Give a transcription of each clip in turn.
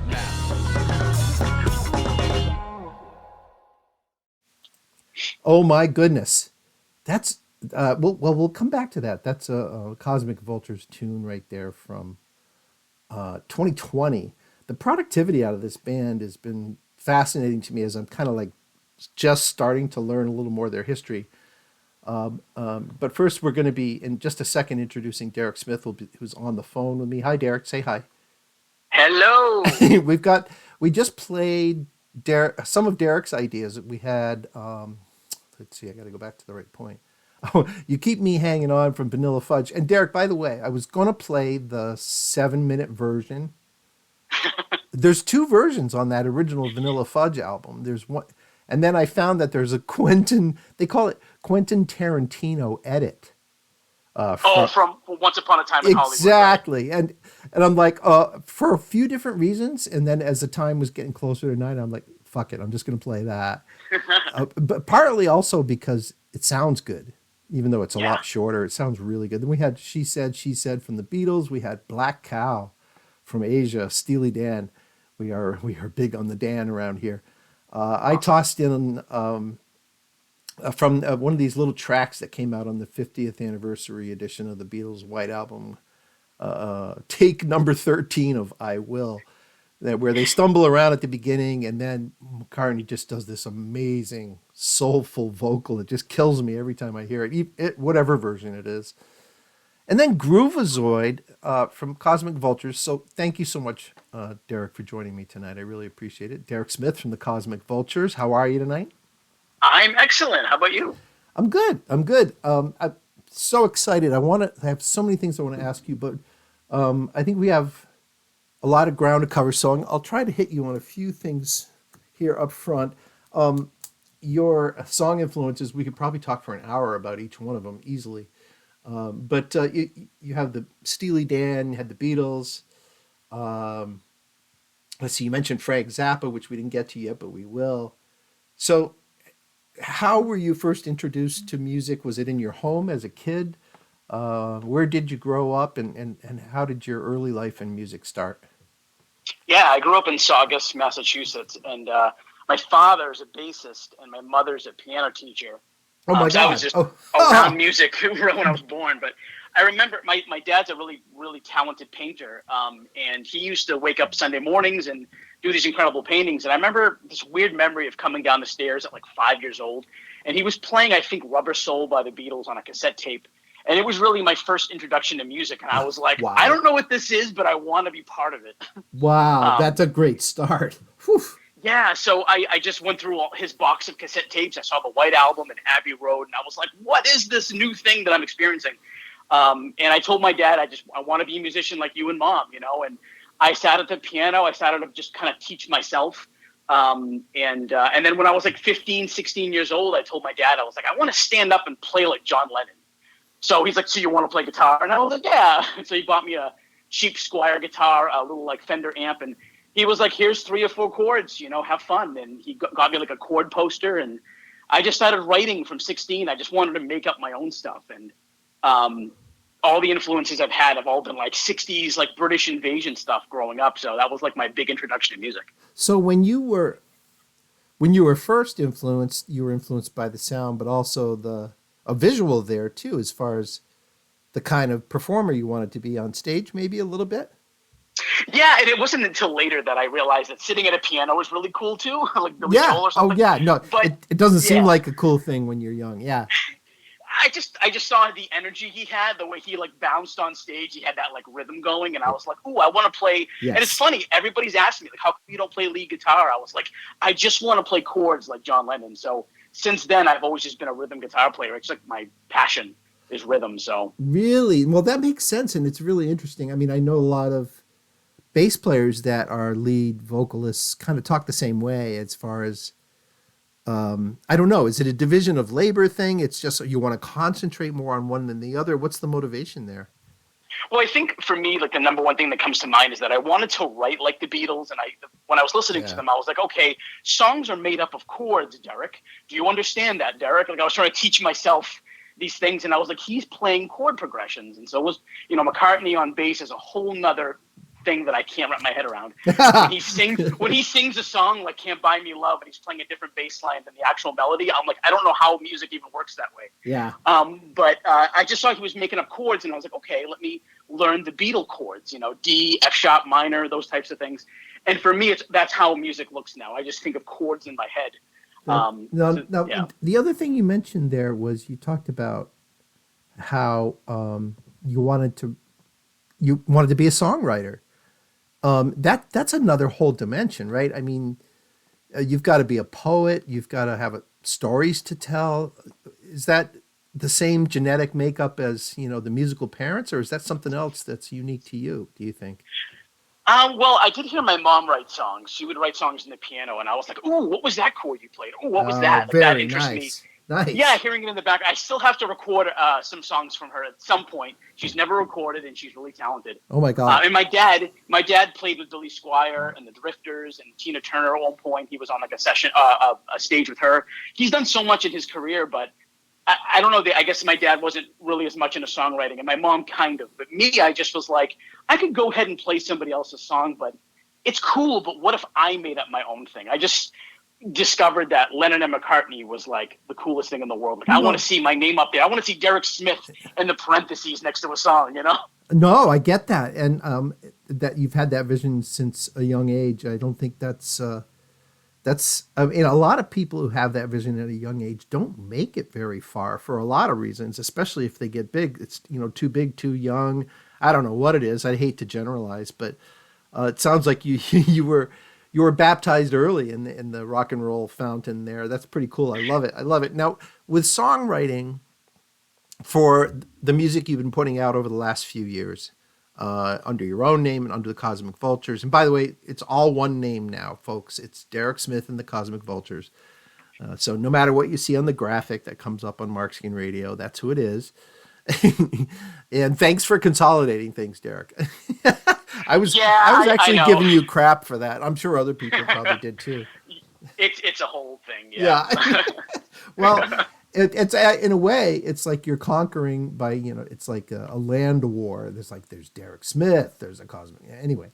right back. Oh my goodness, that's we'll come back to that. That's a Cosmic Vultures tune right there from 2020. The productivity out of this band has been fascinating to me as I'm kind of like just starting to learn a little more of their history. But first, we're going to be in just a second introducing Derek Smith, who's on the phone with me. Hi, Derek. Say hi. Hello. We just played some of Derek's ideas. We had let's see, I got to go back to the right point. Oh, you keep me hanging on from Vanilla Fudge. And Derek, by the way, I was going to play the 7-minute version. There's two versions on that original Vanilla Fudge album. There's one, and then I found that there's a they call it Quentin Tarantino edit. From Once Upon a Time in Hollywood. Exactly. And I'm like, for a few different reasons. And then as the time was getting closer to night, I'm like, fuck it, I'm just going to play that. But partly also because it sounds good, even though it's a lot shorter. It sounds really good. Then we had She Said from the Beatles. We had Black Cow from Asia, Steely Dan. We are big on the Dan around here. I tossed in from one of these little tracks that came out on the 50th anniversary edition of the Beatles' White Album, take number 13 of I Will, where they stumble around at the beginning, and then McCartney just does this amazing, soulful vocal. It just kills me every time I hear it, whatever version it is. And then Groovazoid from Cosmic Vultures. So thank you so much, Derek, for joining me tonight. I really appreciate it. Derek Smith from the Cosmic Vultures. How are you tonight? I'm excellent. How about you? I'm good. I'm so excited. I have so many things I want to ask you, but I think we have a lot of ground to cover. So I'll try to hit you on a few things here up front. Your song influences, we could probably talk for an hour about each one of them easily. But you have the Steely Dan, you had the Beatles. Let's see, you mentioned Frank Zappa, which we didn't get to yet, but we will. So how were you first introduced to music? Was it in your home as a kid? Where did you grow up, and how did your early life in music start? Yeah, I grew up in Saugus, Massachusetts, and my father's a bassist and my mother's a piano teacher. Oh my so God! I was just around music when I was born. But I remember my dad's a really, really talented painter, and he used to wake up Sunday mornings and do these incredible paintings. And I remember this weird memory of coming down the stairs at like 5 years old, and he was playing, I think, Rubber Soul by the Beatles on a cassette tape. And it was really my first introduction to music. And I was like, wow. I don't know what this is, but I want to be part of it. Wow, that's a great start. Whew. Yeah, so I just went through his box of cassette tapes. I saw the White Album and Abbey Road, and I was like, what is this new thing that I'm experiencing? And I told my dad, I want to be a musician like you and Mom, and I sat at the piano. I started to just kind of teach myself. And then when I was like 15, 16 years old, I told my dad, I was like, I want to stand up and play like John Lennon. So he's like, so you want to play guitar? And I was like, yeah. So he bought me a cheap Squier guitar, a little like Fender amp, and he was like, here's 3 or 4 chords, have fun. And he got me like a chord poster, and I just started writing from 16. I just wanted to make up my own stuff. And all the influences I've had have all been like 60s, like British invasion stuff growing up. So that was like my big introduction to music. So when you were first influenced, you were influenced by the sound, but also a visual there too, as far as the kind of performer you wanted to be on stage, maybe a little bit? Yeah, and it wasn't until later that I realized that sitting at a piano was really cool too, like Billy Joel or something. Oh yeah, no, but it doesn't seem like a cool thing when you're young. Yeah. I just saw the energy he had, the way he like bounced on stage. He had that like rhythm going, and I was like, "Ooh, I want to play." Yes. And it's funny, everybody's asking me like, "How come you don't play lead guitar?" I was like, "I just want to play chords like John Lennon." So since then, I've always just been a rhythm guitar player. It's like my passion is rhythm. So really, well, that makes sense, and it's really interesting. I mean, I know a lot of bass players that are lead vocalists kind of talk the same way as far as, I don't know, is it a division of labor thing? It's just you want to concentrate more on one than the other. What's the motivation there? Well, I think for me, like the number one thing that comes to mind is that I wanted to write like the Beatles. And when I was listening to them, I was like, okay, songs are made up of chords, Derek. Do you understand that, Derek? Like I was trying to teach myself these things, and I was like, he's playing chord progressions. And so it was, McCartney on bass is a whole nother thing that I can't wrap my head around. When he sings a song like "Can't Buy Me Love" and he's playing a different bass line than the actual melody, I'm like, I don't know how music even works that way. Yeah. But I just saw he was making up chords, and I was like, okay, let me learn the Beatle chords, D, F sharp minor, those types of things. And for me, that's how music looks now. I just think of chords in my head. Now, the other thing you mentioned there was you talked about how you wanted to be a songwriter. That's another whole dimension, right? I mean, you've got to be a poet. You've got to have stories to tell. Is that the same genetic makeup as the musical parents, or is that something else that's unique to you? Do you think? Well, I did hear my mom write songs. She would write songs in the piano, and I was like, "Ooh, what was that chord you played? Oh, what was that?" Like, that very interests nice. me. Nice. Yeah, hearing it in the back. I still have to record some songs from her at some point. She's never recorded, and she's really talented. Oh my God. And my dad played with Billy Squier and the Drifters and Tina Turner at one point. He was on like a session, a stage with her. He's done so much in his career, but I don't know. I guess my dad wasn't really as much into songwriting, and my mom kind of. But me, I just was like, I could go ahead and play somebody else's song, but it's cool. But what if I made up my own thing? I just discovered that Lennon and McCartney was like the coolest thing in the world. Like, I want to see my name up there. I want to see Derek Smith in the parentheses next to a song, No, I get that. And that you've had that vision since a young age. I don't think that's I mean, a lot of people who have that vision at a young age don't make it very far for a lot of reasons, especially if they get big. It's, too big, too young. I don't know what it is. I hate to generalize, but it sounds like you you were baptized early in the rock and roll fountain there. That's pretty cool. I love it. I love it. Now, with songwriting for the music you've been putting out over the last few years, under your own name and under the Cosmic Vultures. And by the way, it's all one name now, folks. It's Derek Smith and the Cosmic Vultures. So no matter what you see on the graphic that comes up on Mark Skin Radio, that's who it is. And thanks for consolidating things, Derek. I was actually giving you crap for that. I'm sure other people probably did too. It's a whole thing. Yeah. Well, it's in a way, it's like you're conquering by, it's like a land war. There's Derek Smith, there's a Cosmic. Anyway,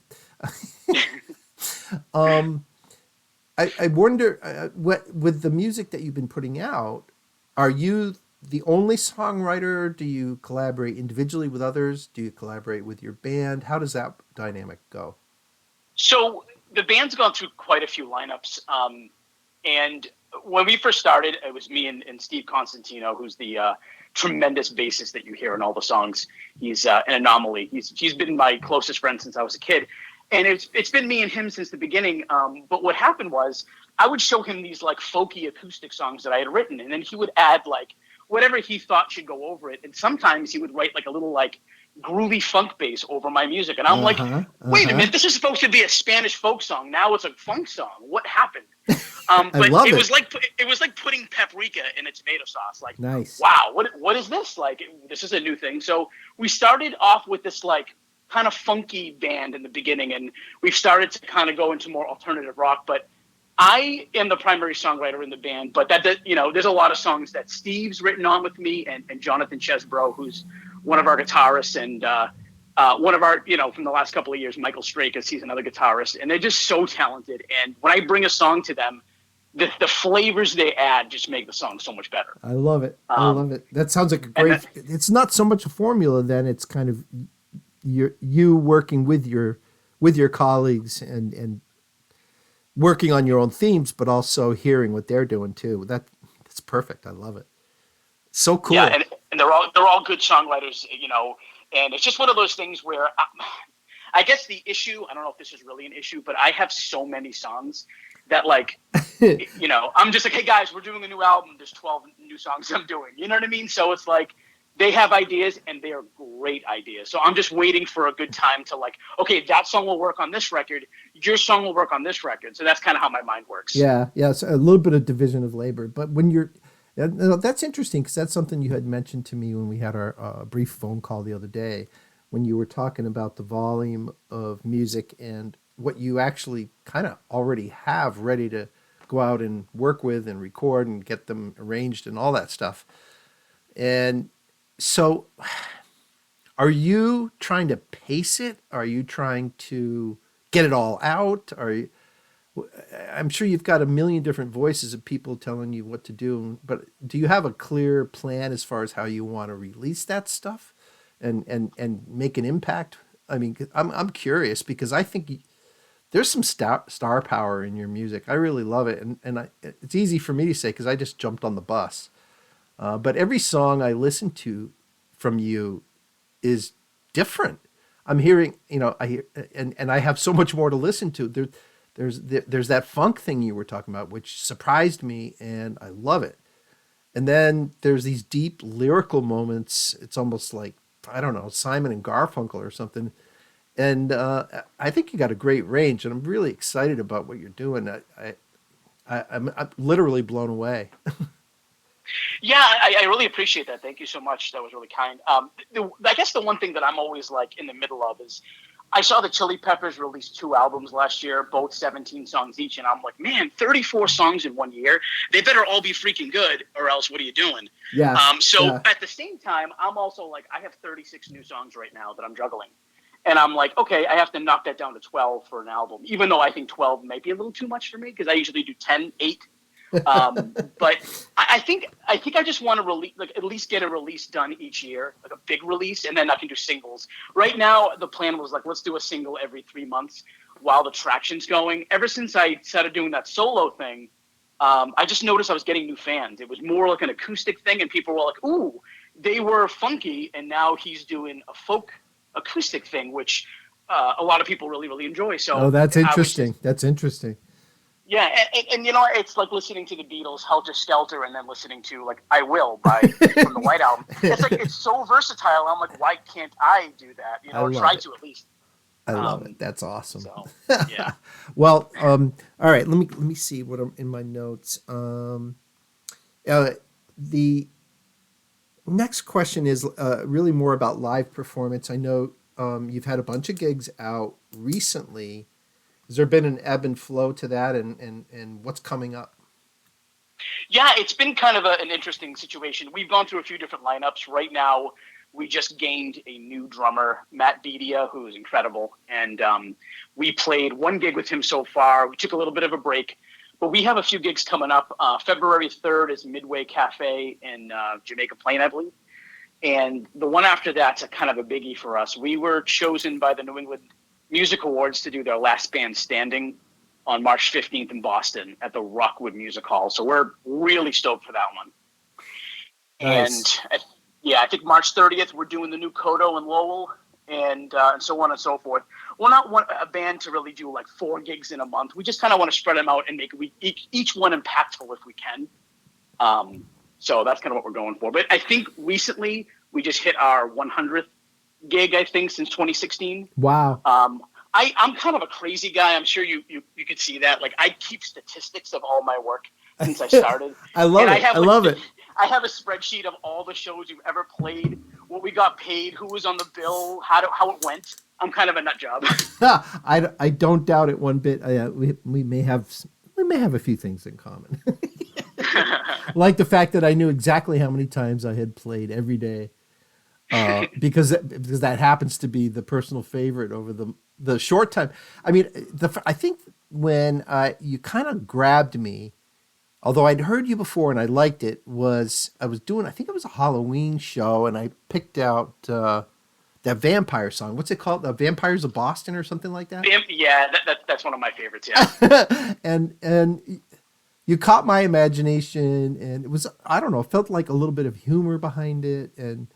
I wonder what with the music that you've been putting out, are you the only songwriter? Do you collaborate individually with others? Do you collaborate with your band? How does that dynamic go? So the band's gone through quite a few lineups. And when we first started, it was me and Steve Constantino, who's the tremendous bassist that you hear in all the songs. He's an anomaly. He's been my closest friend since I was a kid. And it's been me and him since the beginning. But what happened was I would show him these like folky acoustic songs that I had written, and then he would add like whatever he thought should go over it. And sometimes he would write like a little like groovy funk bass over my music. And I'm like, wait a minute, this is supposed to be a Spanish folk song. Now it's a funk song. What happened? But it was like putting paprika in a tomato sauce. Like, nice. Wow, what is this? Like, this is a new thing. So we started off with this like kind of funky band in the beginning, and we've started to kind of go into more alternative rock. But I am the primary songwriter in the band, but that there's a lot of songs that Steve's written on with me, and Jonathan Chesbro, who's one of our guitarists, and one of our, from the last couple of years, Michael Strakas, he's another guitarist, and they're just so talented. And when I bring a song to them, the flavors they add just make the song so much better. I love it. I love it. That sounds like a great. It's not so much a formula then; it's kind of you working with your colleagues and working on your own themes, but also hearing what they're doing too. That's perfect. I love it. So cool. Yeah, and they're all good songwriters, and it's just one of those things where I guess the issue, I don't know if this is really an issue, but I have so many songs that like, I'm just like, hey guys, we're doing a new album. There's 12 new songs I'm doing. You know what I mean? So it's like, they have ideas and they are great ideas. So I'm just waiting for a good time to like, okay, that song will work on this record. Your song will work on this record. So that's kind of how my mind works. Yeah. It's a little bit of division of labor, but when that's interesting because that's something you had mentioned to me when we had our brief phone call the other day, when you were talking about the volume of music and what you actually kind of already have ready to go out and work with and record and get them arranged and all that stuff. And so Are you trying to pace it? Are you trying to get it all out? Are you, I'm sure you've got a million different voices of people telling you what to do, but do you have a clear plan as far as how you want to release that stuff and make an impact? I mean, I'm curious because I think there's some star power in your music. I really love it, and it's easy for me to say because I just jumped on the bus. But every song I listen to from you is different. I'm hearing, I hear, and I have so much more to listen to. There's that funk thing you were talking about, which surprised me, and I love it. And then there's these deep lyrical moments. It's almost like, I don't know, Simon and Garfunkel or something. And I think you got a great range, and I'm really excited about what you're doing. I'm literally blown away. Yeah, I really appreciate that. Thank you so much. That was really kind. I guess the one thing that I'm always like in the middle of is I saw the Chili Peppers release 2 albums last year, both 17 songs each, and I'm like, man, 34 songs in 1 year. They better all be freaking good, or else what are you doing? Yeah. At the same time, I'm also like, I have 36 new songs right now that I'm juggling. And I'm like, okay, I have to knock that down to 12 for an album, even though I think 12 might be a little too much for me because I usually do 10, 8. But I think I just want to release, like, at least get a release done each year, like a big release, and then I can do singles. Right now, the plan was like, let's do a single every 3 months while the traction's going. Ever since I started doing that solo thing, I just noticed I was getting new fans. It was more like an acoustic thing, and people were like, ooh, they were funky, and now he's doing a folk acoustic thing, which a lot of people really, really enjoy. So, that's interesting. That's interesting. Yeah, and it's like listening to the Beatles, Helter Skelter, and then listening to like "I Will" from the White Album. It's like it's so versatile. I'm like, why can't I do that? Or try to at least. I love it. That's awesome. So, yeah. Well, all right. Let me see what I'm in my notes. The next question is really more about live performance. I know you've had a bunch of gigs out recently. Has there been an ebb and flow to that, and what's coming up? Yeah, it's been kind of an interesting situation. We've gone through a few different lineups. Right now, we just gained a new drummer, Matt Bedia, who is incredible. And we played 1 gig with him so far. We took a little bit of a break, but we have a few gigs coming up. February 3rd is Midway Cafe in Jamaica Plain, I believe. And the one after that's a kind of a biggie for us. We were chosen by the New England Music Awards to do their Last Band Standing on March 15th in Boston at the Rockwood Music Hall. So we're really stoked for that one. Nice. And I think March 30th we're doing the new Kodo in Lowell, and so on and so forth. We're not a band to really do like 4 gigs in a month. We just kind of want to spread them out and make each one impactful if we can. So that's kind of what we're going for. But I think recently we just hit our 100th gig, I think, since 2016. Wow. I'm kind of a crazy guy. I'm sure you could see that. Like, I keep statistics of all my work since I started. I love it. I love it. I have a spreadsheet of all the shows you've ever played, what we got paid, who was on the bill, how it went. I'm kind of a nut job. I don't doubt it one bit. We may have a few things in common. Like the fact that I knew exactly how many times I had played every day. Because that happens to be the personal favorite over the short time. I mean, I think when you kind of grabbed me, although I'd heard you before and I liked it, I think it was a Halloween show, and I picked out that vampire song. What's it called? The Vampires of Boston or something like that? Yeah, that's one of my favorites, yeah. and you caught my imagination, and it was, I don't know, it felt like a little bit of humor behind it, and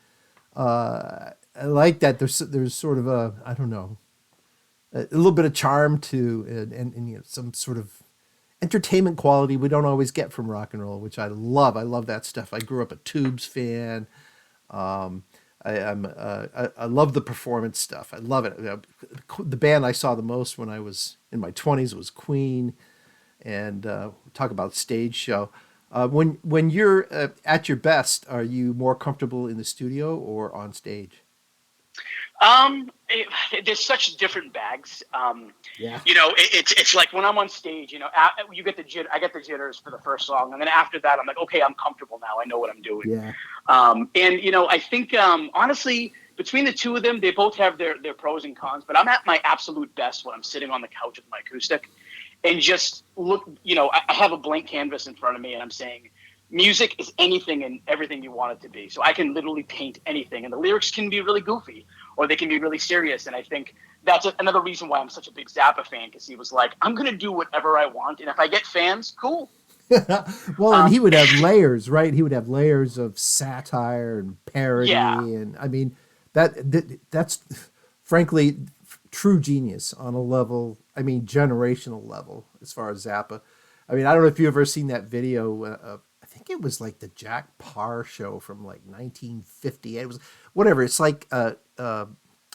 I like that there's sort of a, I don't know, a little bit of charm to it, and some sort of entertainment quality we don't always get from rock and roll, which I love. I love that stuff. I grew up a Tubes fan. I love the performance stuff. I love it. The band I saw the most when I was in my 20s was Queen, and talk about stage show. When you're at your best, are you more comfortable in the studio or on stage? There's such different bags. Yeah. It's like when I'm on stage, you get I get the jitters for the first song, and then after that, I'm like, okay, I'm comfortable now. I know what I'm doing. Yeah. And I think honestly, between the two of them, they both have their pros and cons. But I'm at my absolute best when I'm sitting on the couch with my acoustic and just look. I have a blank canvas in front of me, and I'm saying, music is anything and everything you want it to be. So I can literally paint anything, and the lyrics can be really goofy or they can be really serious. And I think that's another reason why I'm such a big Zappa fan, because he was like, I'm going to do whatever I want, and if I get fans, cool. Well, and he would have layers, right? He would have layers of satire and parody, Yeah. and I mean that's frankly true genius on a level. I mean, generational level as far as Zappa. I mean, I don't know if you ever seen that video. I think it was like the Jack Parr show from like 1958. It was whatever. It's like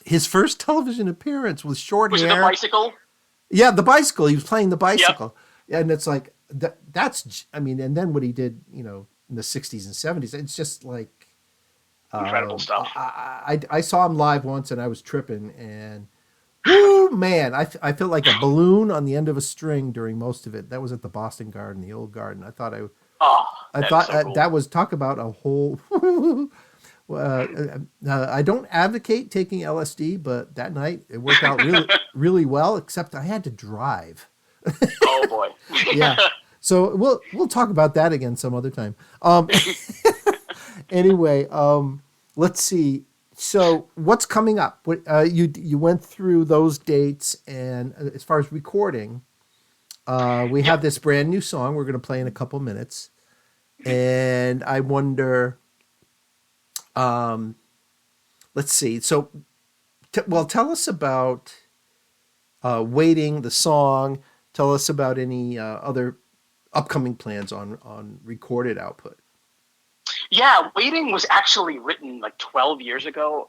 his first television appearance with short Was it hair. the bicycle? Yeah, the bicycle. He was playing the bicycle, Yep. and it's like that's. I mean, and then what he did, in the '60s and '70s, it's just like Incredible stuff. I saw him live once, and I was tripping, and whoo, man, I felt like a balloon on the end of a string during most of it. That was at the Boston Garden, the old Garden. Oh, I that's thought so cool. that was talk about a whole. I don't advocate taking LSD, but that night it worked out really, really well. Except I had to drive. Oh boy. Yeah, so we'll talk about that again some other time. Anyway, let's see. So what's coming up? You went through those dates, and as far as recording, we have this brand new song we're going to play in a couple minutes, and I wonder. Let's see. So, tell us about Waiting, the song. Tell us about any other upcoming plans on recorded output. Yeah, Waiting was actually written like 12 years ago.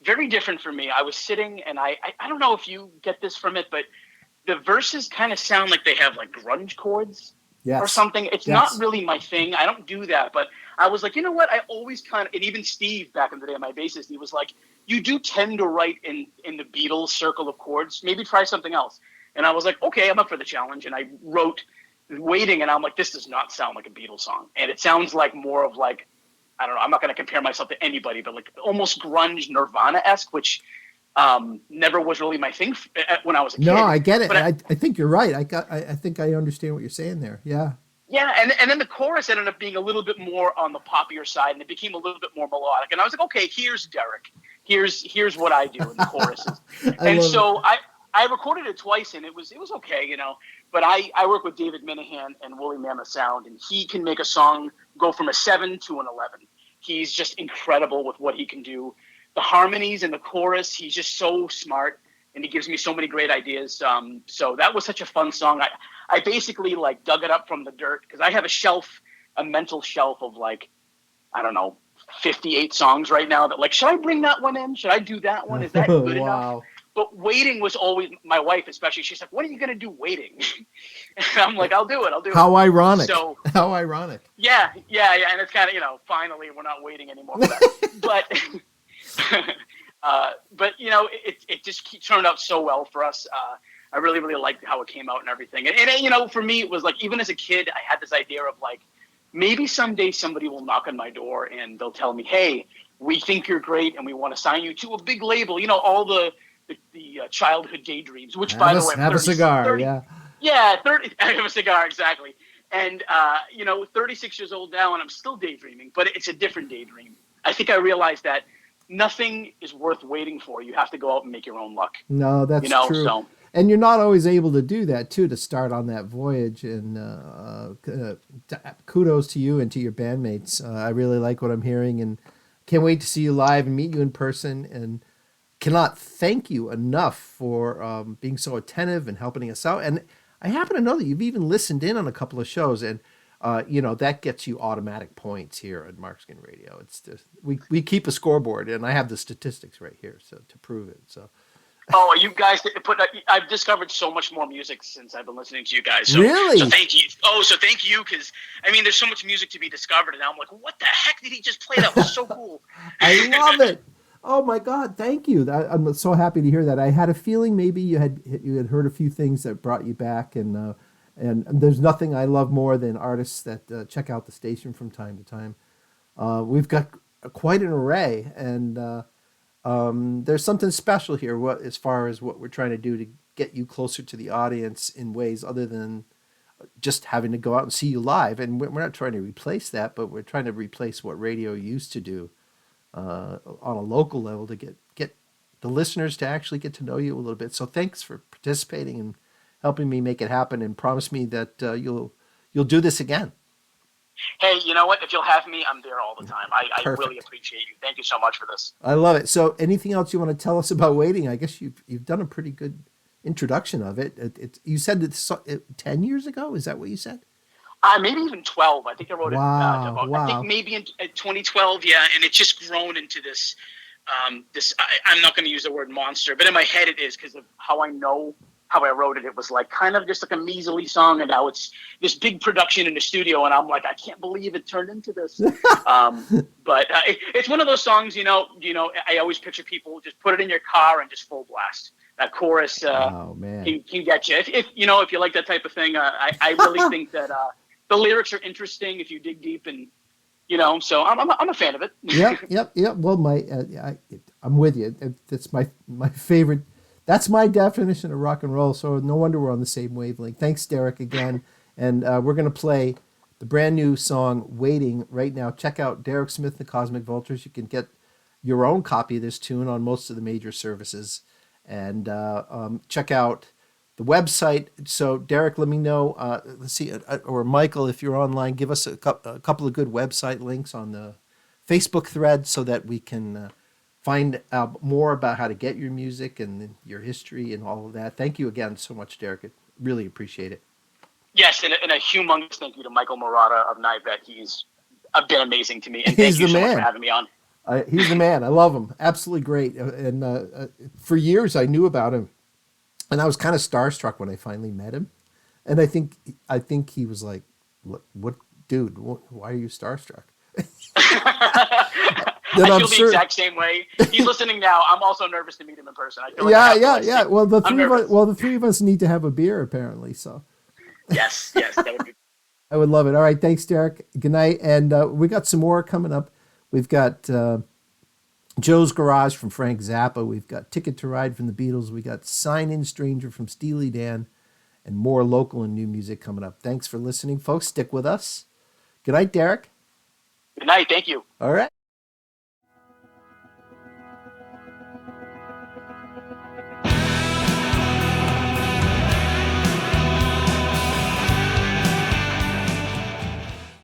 Very different for me. I was sitting, and I don't know if you get this from it, but the verses kind of sound like they have like grunge chords. Yes. Or something. It's Yes. not really my thing. I don't do that, but I was like, you know what? I always kind of, and even Steve back in the day, my bassist, he was like, you do tend to write in the Beatles circle of chords. Maybe try something else. And I was like, okay, I'm up for the challenge. And I wrote Waiting, and I'm like, this does not sound like a Beatles song. And it sounds like more of like, I don't know, I'm not going to compare myself to anybody, but like almost grunge Nirvana-esque, which never was really my thing when I was a kid. No, I get it. But I think you're right. I think I understand what you're saying there. Yeah. Yeah, and then the chorus ended up being a little bit more on the poppier side, and it became a little bit more melodic. And I was like, okay, here's Derek. Here's what I do in the choruses. And so I recorded it twice, and it was okay, But I work with David Minahan and Woolly Mammoth Sound, and he can make a song go from a 7 to an 11. He's just incredible with what he can do. The harmonies and the chorus, he's just so smart, and he gives me so many great ideas. So that was such a fun song. I basically like dug it up from the dirt, because I have a mental shelf of like, I don't know, 58 songs right now that like, should I bring that one in? Should I do that one? Is that good enough? But Waiting was always, my wife especially, she's like, when are you going to do Waiting? And I'm like, I'll do it. How ironic. So, how ironic. Yeah. And it's kind of, finally we're not waiting anymore for that. But it just turned out so well for us. I really, really liked how it came out and everything. And for me, it was like, even as a kid, I had this idea of like, maybe someday somebody will knock on my door and they'll tell me, hey, we think you're great and we want to sign you to a big label. All the childhood daydreams, which by the way, have 30, a cigar. 30, yeah. Yeah. 30, I have a cigar. Exactly. And, 36 years old now, and I'm still daydreaming, but it's a different daydream. I think I realized that nothing is worth waiting for. You have to go out and make your own luck. No, that's true. So. And you're not always able to do that too, to start on that voyage. And kudos to you and to your bandmates. I really like what I'm hearing, and can't wait to see you live and meet you in person. And cannot thank you enough for being so attentive and helping us out. And I happen to know that you've even listened in on a couple of shows, and that gets you automatic points here at Markskin Radio. It's just, we keep a scoreboard, and I have the statistics right here to prove it. So. Oh, you guys I've discovered so much more music since I've been listening to you guys. So, really? So thank you. So thank you, because there's so much music to be discovered, and I'm like, what the heck did he just play? That was so cool. I love it. Oh my God, thank you. I'm so happy to hear that. I had a feeling maybe you had heard a few things that brought you back, and there's nothing I love more than artists that check out the station from time to time. We've got quite an array, and there's something special here. What as far as what we're trying to do to get you closer to the audience in ways other than just having to go out and see you live. And we're not trying to replace that, but we're trying to replace what radio used to do on a local level to get the listeners to actually get to know you a little bit. So thanks for participating and helping me make it happen, and promise me that you'll do this again. Hey, you know what? If you'll have me, I'm there all the time. I Perfect. really appreciate you. Thank you so much for this. I love it. So anything else you want to tell us about waiting? I guess you've done a pretty good introduction of it. You said it's 10 years ago. Is that what you said? Maybe even 12. I think I wrote it about, Wow. I think maybe in 2012, yeah, and it's just grown into this, I'm not going to use the word monster, but in my head it is, because of how I know how I wrote it. It was like kind of just like a measly song, and now it's this big production in the studio, and I'm like, I can't believe it turned into this. But it's one of those songs, I always picture people just put it in your car and just full blast. That chorus Oh man. can get you. If you like that type of thing, I really think that the lyrics are interesting if you dig deep, and so I'm a fan of it. Yep. Well, I'm with you. That's my favorite. That's my definition of rock and roll. So no wonder we're on the same wavelength. Thanks, Derek, again. And we're going to play the brand new song "Waiting" right now. Check out Derek Smith and the Cosmic Vultures. You can get your own copy of this tune on most of the major services, and check out the website. So, Derek, let me know. Let's see, or Michael, if you're online, give us a couple of good website links on the Facebook thread so that we can find out more about how to get your music and your history and all of that. Thank you again so much, Derek. I really appreciate it. Yes, and a humongous thank you to Michael Murata of NIVET. He's been amazing to me, and He's thank you the so much man. for having me on. He's the man. I love him. Absolutely great. And for years I knew about him, and I was kind of starstruck when I finally met him. And I think he was like, "What, dude? Why are you starstruck?" I feel the exact same way. He's listening now. I'm also nervous to meet him in person. I feel like yeah. Well, the I'm three of us need to have a beer apparently. So yes, that would be. I would love it. All right, thanks, Derek. Good night. And we got some more coming up. We've got Joe's Garage from Frank Zappa. We've got Ticket to Ride from the Beatles. We got Sign In Stranger from Steely Dan, and more local and new music coming up. Thanks for listening, folks. Stick with us. Good night, Derek. Good night. Thank you. All right.